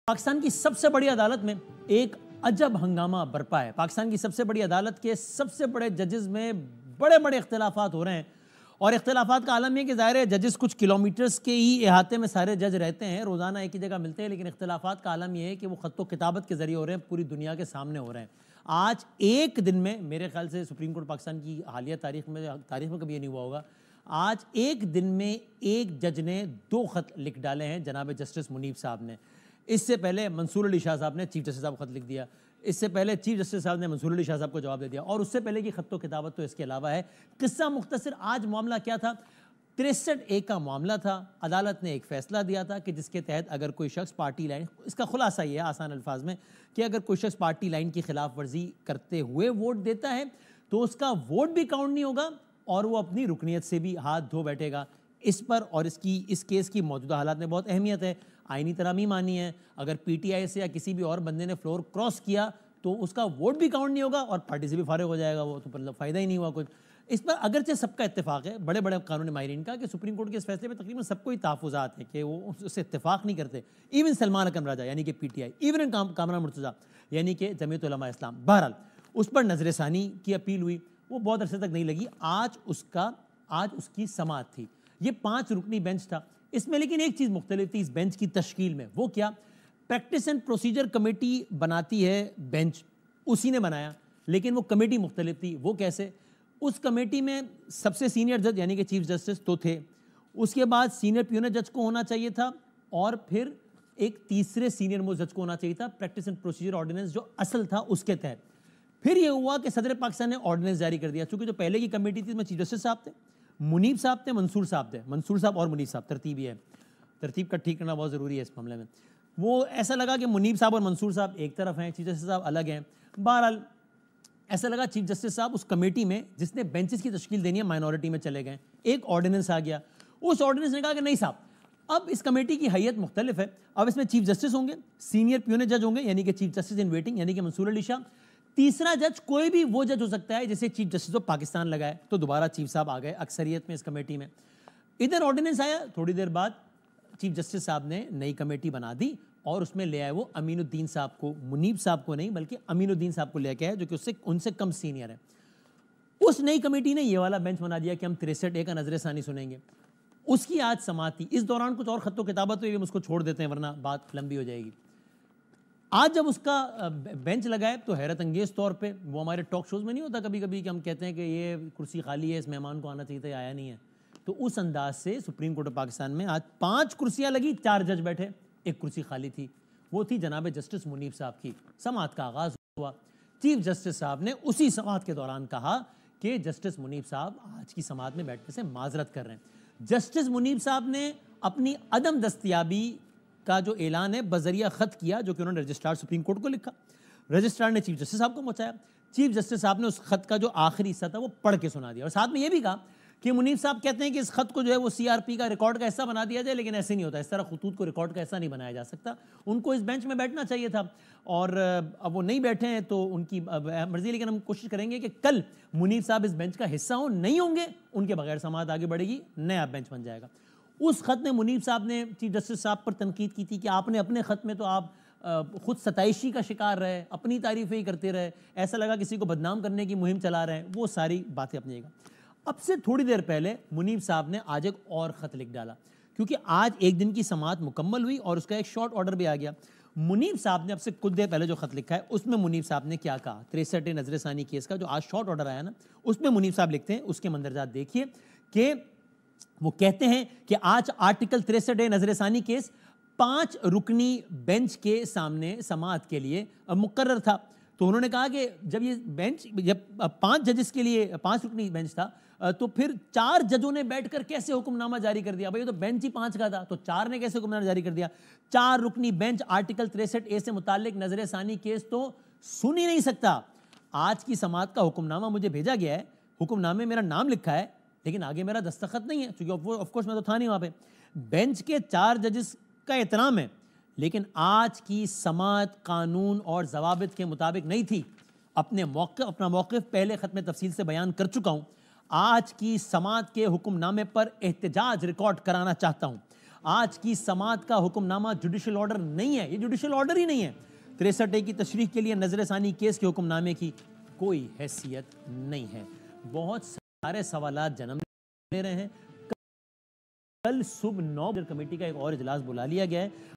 पाकिस्तान की सबसे बड़ी अदालत में एक अजब हंगामा बरपा है। पाकिस्तान की सबसे बड़ी अदालत के सबसे बड़े जजेस में बड़े बड़े इख्तिलाफात हो रहे हैं और इख्तिलाफात का आलम यह कि ज़ाहिर है जजेस कुछ किलोमीटर्स के ही अहाते में सारे जज रहते हैं, रोज़ाना एक ही जगह मिलते हैं, लेकिन इख्तिलाफात का आलम यह है कि वो ख़त्तो किताबत के ज़रिए हो रहे हैं, पूरी दुनिया के सामने हो रहे हैं। आज एक दिन में मेरे ख्याल से सुप्रीम कोर्ट पाकिस्तान की हालिया तारीख में कभी ये नहीं हुआ होगा। आज एक दिन में एक जज ने 2 ख़त लिख डाले हैं जनाब जस्टिस मुनीब साहब ने। इससे पहले मंसूर अली शाह साहब ने चीफ जस्टिस साहब को खत लिख दिया, इससे पहले चीफ जस्टिस साहब ने मंसूर अली शाह साहब को जवाब दे दिया, और उससे पहले की खत्तो किताबत तो इसके अलावा है। किस्सा मुख्तसर, आज मामला क्या था? 63A का मामला था। अदालत ने एक फैसला दिया था कि जिसके तहत अगर कोई शख्स पार्टी लाइन, इसका खुलासा ये है आसान अल्फाज में कि अगर कोई शख्स पार्टी लाइन की खिलाफ वर्जी करते हुए वोट देता है तो उसका वोट भी काउंट नहीं होगा और वो अपनी रुकनीत से भी हाथ धो बैठेगा। इस पर और इस केस की मौजूदा हालात में बहुत अहमियत है। आईनी तरमीम आनी है, अगर पीटीआई से या किसी भी और बंदे ने फ्लोर क्रॉस किया तो उसका वोट भी काउंट नहीं होगा और पार्टी से भी फारिग हो जाएगा, वो तो मतलब फ़ायदा ही नहीं हुआ कुछ। इस पर अगरचे सबका इत्तेफाक है, बड़े बड़े कानूनी माहिरीन का, कि सुप्रीम कोर्ट के इस फैसले में तकरीबन सबको ही तहफ़्फ़ुज़ात है कि वो उससे इत्तेफाक नहीं करते। इवन सलमान अकरम राजा यानी कि पीटीआई, इवन कामरान मुर्तज़ा यानी कि जमीयत उलमा इस्लाम, बहरहाल उस पर नज़र-ए-सानी की अपील हुई, वो बहुत अरसे तक नहीं लगी। आज उसकी समाअत थी। ये 5 रुकनी बेंच था इसमें, लेकिन एक चीज़ मुख्तलिफ थी इस बेंच की तश्कील में। वो क्या? प्रैक्टिस एंड प्रोसीजर कमेटी बनाती है बेंच, उसी ने बनाया, लेकिन वो कमेटी मुख्तलिफ थी। वो कैसे? उस कमेटी में सबसे सीनियर जज यानी कि चीफ जस्टिस तो थे, उसके बाद सीनियर प्यूनर जज को होना चाहिए था, और फिर एक तीसरे सीनियर मोस्ट जज को होना चाहिए था, प्रैक्टिस एंड प्रोसीजर ऑर्डिनेंस जो असल था उसके तहत। फिर यह हुआ कि सदर पाकिस्तान ने ऑर्डिनेंस जारी कर दिया। चूंकि जो पहले की कमेटी थी उसमें चीफ जस्टिस साहब थे, मुनीब साहब थे, मंसूर साहब थे, मंसूर साहब और मुनीब साहब, तरतीब ये है, तरतीब का ठीक करना बहुत ज़रूरी है इस मामले में। वो ऐसा लगा कि मुनीब साहब और मंसूर साहब एक तरफ हैं, चीफ जस्टिस साहब अलग हैं। बहरहाल ऐसा लगा चीफ जस्टिस साहब उस कमेटी में जिसने बेंचेस की तश्कील देनी है माइनॉरिटी में चले गए। एक ऑर्डिनेंस आ गया, उस ऑर्डिनेंस ने कहा कि नहीं साहब, अब इस कमेटी की हैयत मुख्तलिफ है, अब इसमें चीफ जस्टिस होंगे, सीनियर प्यूनर जज होंगे यानी कि चीफ जस्टिस इन वेटिंग यानी कि मंसूर अली शाह, तीसरा जज कोई भी वो जज हो सकता है जिसे चीफ जस्टिस ऑफ पाकिस्तान लगाए। तो दोबारा चीफ साहब आ गए अक्सरियत में इस कमेटी में। इधर ऑर्डिनेंस आया, थोड़ी देर बाद चीफ जस्टिस साहब ने नई कमेटी बना दी और उसमें ले आए वो अमीनुद्दीन साहब को, मुनीब साहब को नहीं बल्कि अमीनुद्दीन साहब को लेके आए जो कि उनसे कम सीनियर है। उस नई कमेटी ने ये वाला बेंच बना दिया कि हम 63A का नजर-ए-सानी सुनेंगे। उसकी आज समाअत थी। इस दौरान कुछ और खत्तो किताबत हुई, हम उसको छोड़ देते हैं वरना बात लंबी हो जाएगी। आज जब उसका बेंच लगाए तो हैरत अंगेज तौर पे, वो हमारे टॉक शोज़ में नहीं होता कभी कभी कि हम कहते हैं कि ये कुर्सी खाली है, इस मेहमान को आना चाहिए था, आया नहीं है, तो उस अंदाज से सुप्रीम कोर्ट ऑफ पाकिस्तान में आज 5 कुर्सियां लगी, 4 जज बैठे, एक कुर्सी खाली थी, वो थी जनाब जस्टिस मुनीब साहब की। समाअत का आगाज़ हुआ। चीफ जस्टिस साहब ने उसी समाअत के दौरान कहा कि जस्टिस मुनीब साहब आज की समाअत में बैठने से माजरत कर रहे हैं। जस्टिस मुनीब साहब ने अपनी अदम दस्तयाबी का जो ऐलान है बजरिया ख़त किया, जो कि उन्होंने रजिस्ट्रार सुप्रीम कोर्ट को लिखा। रजिस्ट्रार ने चीफ जस्टिस साहब को पहुंचाया। चीफ जस्टिस साहब ने उस खत का जो आखिरी हिस्सा था वो पढ़ के सुना दिया और साथ में ये भी कहा कि मुनीब साहब कहते हैं कि इस खत को जो है वो सीआरपी का रिकॉर्ड का हिस्सा बना दिया जाए, लेकिन ऐसे नहीं होता, इस तरह खतूत को रिकॉर्ड का हिस्सा नहीं बनाया जा सकता। उनको इस बेंच में बैठना चाहिए था और अब वो नहीं बैठे हैं तो उनकी मर्जी, लेकिन हम कोशिश करेंगे कि कल मुनीब साहब इस बेंच का हिस्सा हो, नहीं होंगे उनके बगैर समाअत आगे बढ़ेगी, नया बेंच बन जाएगा। उस खत में मुनीब साहब ने चीफ जस्टिस साहब पर तनकीद की थी कि आपने अपने खत में तो आप खुद सताइशी का शिकार रहे, अपनी तारीफ़ें ही करते रहे, ऐसा लगा किसी को बदनाम करने की मुहिम चला रहे हैं, वो सारी बातें अपनी जगह। अब से थोड़ी देर पहले मुनीब साहब ने आज एक और ख़त लिख डाला, क्योंकि आज एक दिन की समाअत मुकम्मल हुई और उसका एक शॉर्ट ऑर्डर भी आ गया। मुनीब साहब ने अब से कुछ देर पहले जो खत लिखा है उसमें मुनीब साहब ने क्या कहा, 63 नजर-ए-सानी केस का जो आज शॉर्ट ऑर्डर आया ना, उसमें मुनीब साहब लिखते हैं, उसके मंदरजात देखिए कि वो कहते हैं कि आज आर्टिकल 63 नजर-ए-सानी केस 5 रुकनी बेंच के सामने समाअत के लिए मुकर्रर था। तो उन्होंने कहा कि जब ये बेंच, जब 5 जजेस के लिए 5 रुकनी बेंच था, तो फिर 4 जजों ने बैठकर कैसे हुक्मनामा जारी कर दिया? भाई ये तो बेंच ही 5 का था, तो 4 ने कैसे हुक्मनामा जारी कर दिया? 4 रुकनी बेंच आर्टिकल 63A से मुताल्लिक नजर-ए-सानी केस तो सुन ही नहीं सकता। आज की समाअत का हुक्मनामा मुझे भेजा गया है, हुक्मनामे मेरा नाम लिखा है, लेकिन आगे मेरा दस्तखत नहीं है, क्योंकि ऑफकोर्स मैं तो था नहीं वहाँ पे। बेंच के 4 जजेस का एहतराम है, लेकिन आज की समाअत कानून और जवाबित के मुताबिक नहीं थी। अपना मौक़िफ़ पहले ख़त में तफसील से बयान कर चुका हूँ। आज की समाअत के हुक्मनामे पर एहतजाज रिकॉर्ड कराना चाहता हूँ। आज की समाअत का हुक्मनामा जुडिशियल ऑर्डर नहीं है, ये जुडिशियल ऑर्डर ही नहीं है। 63A की तशरीह के लिए नजरसानी केस के हुक्मनामे की कोई हैसियत नहीं है। बहुत सारे सवालात जन्म ले रहे हैं। कल सुबह 9 बजे कमेटी का एक और इजलास बुला लिया गया है।